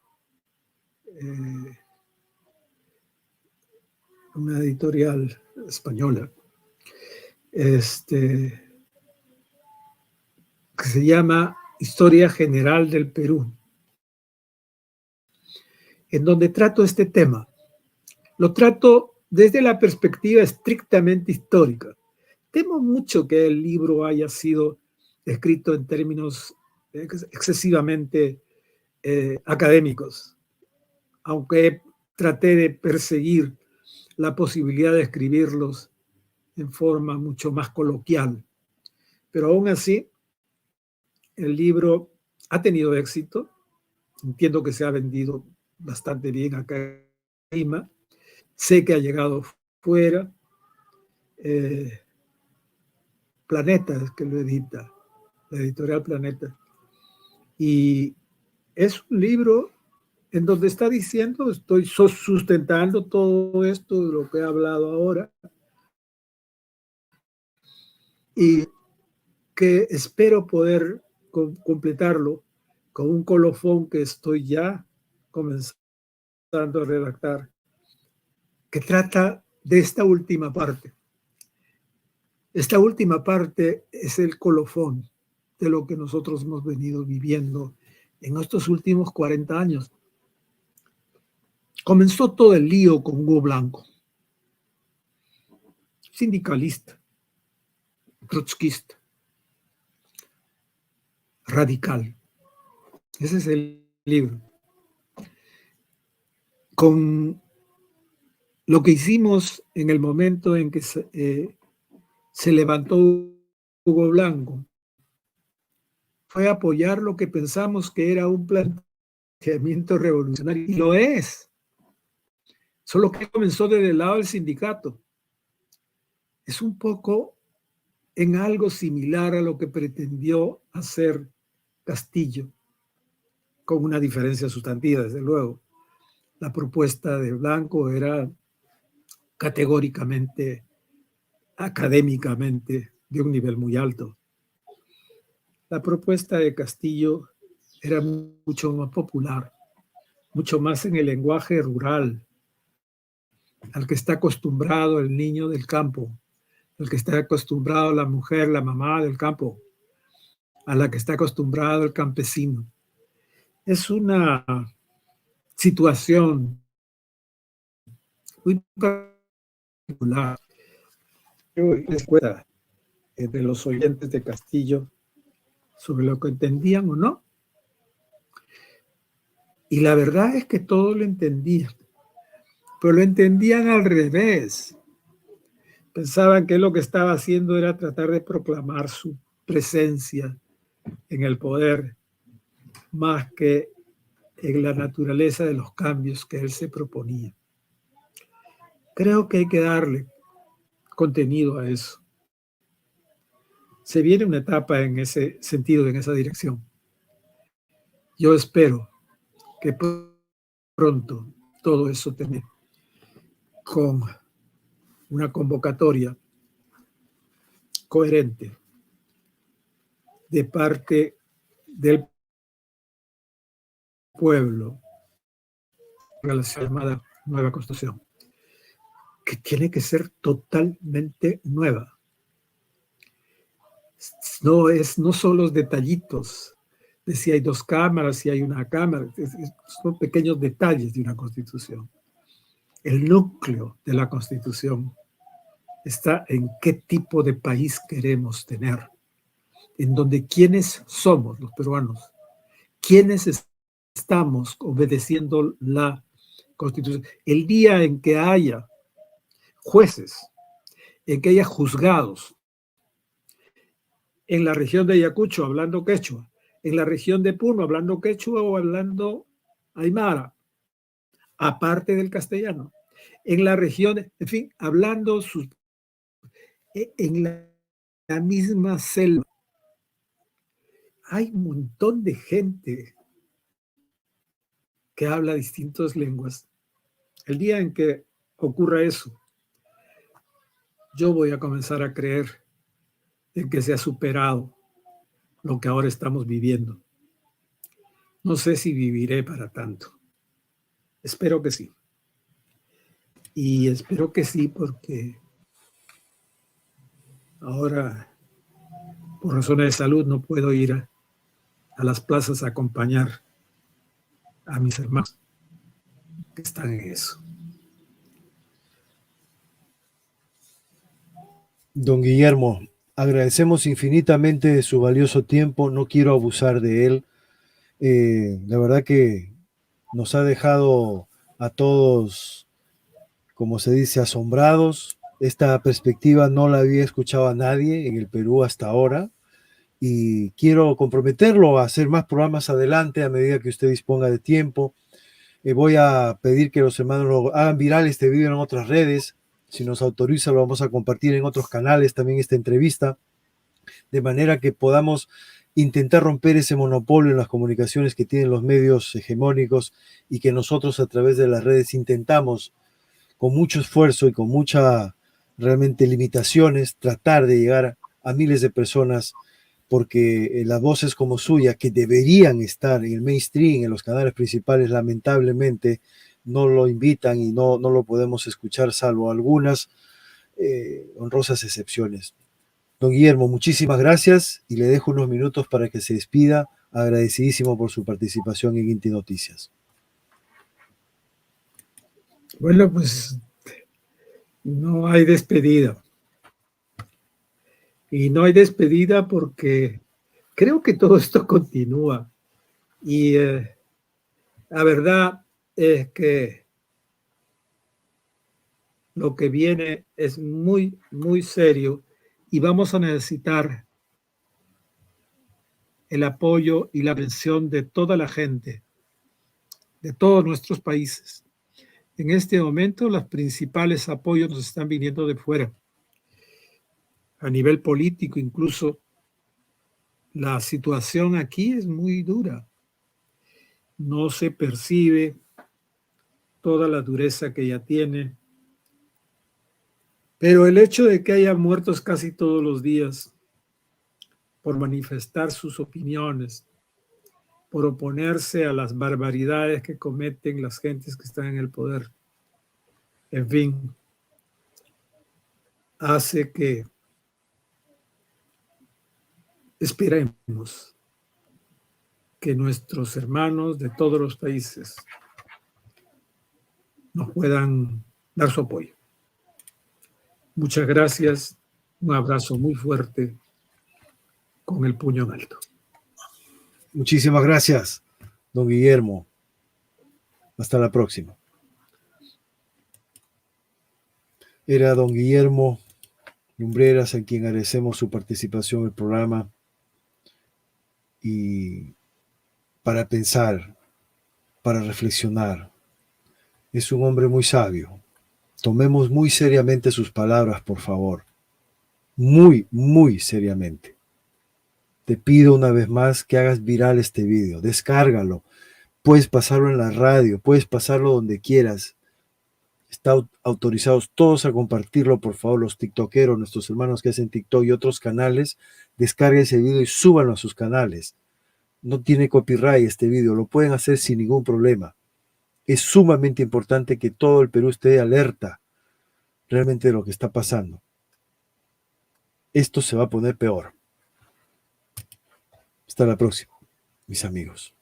una editorial española, que se llama Historia General del Perú, en donde trato este tema. Lo trato desde la perspectiva estrictamente histórica. Temo mucho que el libro haya sido escrito en términos excesivamente académicos, aunque traté de perseguir la posibilidad de escribirlos en forma mucho más coloquial. Pero aún así, el libro ha tenido éxito. Entiendo que se ha vendido bastante bien acá en Lima. Sé que ha llegado fuera. Planeta es que lo edita, la editorial Planeta. Y es un libro en donde está diciendo, estoy sustentando todo esto de lo que he hablado ahora, y que espero poder completarlo con un colofón que estoy ya comenzando a redactar, que trata de esta última parte. Esta última parte es el colofón de lo que nosotros hemos venido viviendo en estos últimos 40 años. Comenzó todo el lío con Hugo Blanco, sindicalista, trotskista, radical. Ese es el libro. Con lo que hicimos en el momento en que se levantó Hugo Blanco, fue a apoyar lo que pensamos que era un planteamiento revolucionario, y lo es. Solo que comenzó desde el lado del sindicato. Es un poco en algo similar a lo que pretendió hacer Castillo, con una diferencia sustantiva, desde luego. La propuesta de Blanco era categóricamente, académicamente, de un nivel muy alto. La propuesta de Castillo era mucho más popular, mucho más en el lenguaje rural, al que está acostumbrado el niño del campo, al que está acostumbrado la mujer, la mamá del campo, a la que está acostumbrado el campesino. Es una situación muy particular. Yo les cuenta entre los oyentes de Castillo sobre lo que entendían o no. Y la verdad es que todos lo entendían, pero lo entendían al revés. Pensaban que lo que estaba haciendo era tratar de proclamar su presencia en el poder, más que en la naturaleza de los cambios que él se proponía. Creo que hay que darle contenido a eso. Se viene una etapa en ese sentido, en esa dirección. Yo espero que pronto todo eso termine con una convocatoria coherente de parte del pueblo para la llamada nueva Constitución, que tiene que ser totalmente nueva. No son los detallitos de si hay dos cámaras, si hay una cámara, son pequeños detalles de una Constitución. El núcleo de la Constitución está en qué tipo de país queremos tener, en donde quiénes somos los peruanos, quiénes estamos obedeciendo la Constitución. El día en que haya jueces, en que haya juzgados en la región de Ayacucho hablando quechua, en la región de Puno hablando quechua o hablando aymara, aparte del castellano, en la región, en fin, hablando en la misma selva. Hay un montón de gente que habla distintas lenguas. El día en que ocurra eso, yo voy a comenzar a creer en que se ha superado lo que ahora estamos viviendo. No sé si viviré para tanto. Espero que sí. Y espero que sí porque ahora, por razones de salud, no puedo ir a las plazas a acompañar a mis hermanos que están en eso. Don Guillermo, agradecemos infinitamente su valioso tiempo, no quiero abusar de él. La verdad que nos ha dejado a todos, como se dice, asombrados. Esta perspectiva no la había escuchado a nadie en el Perú hasta ahora y quiero comprometerlo a hacer más programas adelante a medida que usted disponga de tiempo. Voy a pedir que los hermanos lo hagan viral este video en otras redes. Si nos autoriza, lo vamos a compartir en otros canales también esta entrevista, de manera que podamos intentar romper ese monopolio en las comunicaciones que tienen los medios hegemónicos y que nosotros a través de las redes intentamos con mucho esfuerzo y con mucha realmente limitaciones tratar de llegar a miles de personas, porque las voces como suya que deberían estar en el mainstream, en los canales principales, lamentablemente no lo invitan y no lo podemos escuchar salvo algunas honrosas excepciones. Don Guillermo, muchísimas gracias y le dejo unos minutos para que se despida, agradecidísimo por su participación en Inti Noticias. Bueno, pues no hay despedida. Y no hay despedida porque creo que todo esto continúa. Y la verdad es que lo que viene es muy, muy serio y vamos a necesitar el apoyo y la atención de toda la gente, de todos nuestros países. En este momento, los principales apoyos nos están viniendo de fuera. A nivel político, incluso, la situación aquí es muy dura. No se percibe toda la dureza que ya tiene. Pero el hecho de que haya muertos casi todos los días por manifestar sus opiniones, por oponerse a las barbaridades que cometen las gentes que están en el poder, en fin, hace que esperemos que nuestros hermanos de todos los países nos puedan dar su apoyo. Muchas gracias, un abrazo muy fuerte con el puño en alto. Muchísimas gracias, don Guillermo. Hasta la próxima. Era don Guillermo Lumbreras, a quien agradecemos su participación en el programa, y para pensar, para reflexionar. Es un hombre muy sabio. Tomemos muy seriamente sus palabras, por favor. Muy, muy seriamente. Te pido una vez más que hagas viral este video. Descárgalo. Puedes pasarlo en la radio, puedes pasarlo donde quieras. Están autorizados todos a compartirlo, por favor, los tiktokeros, nuestros hermanos que hacen TikTok y otros canales. Descarguen ese video y súbanlo a sus canales. No tiene copyright este video, lo pueden hacer sin ningún problema. Es sumamente importante que todo el Perú esté alerta realmente de lo que está pasando. Esto se va a poner peor. Hasta la próxima, mis amigos.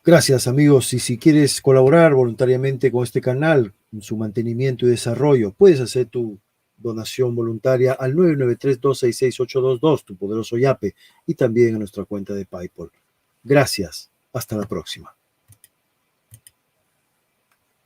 Gracias, amigos. Y si quieres colaborar voluntariamente con este canal, en su mantenimiento y desarrollo, puedes hacer tu donación voluntaria al 993-266-822, tu poderoso Yape, y también a nuestra cuenta de PayPal. Gracias. Hasta la próxima.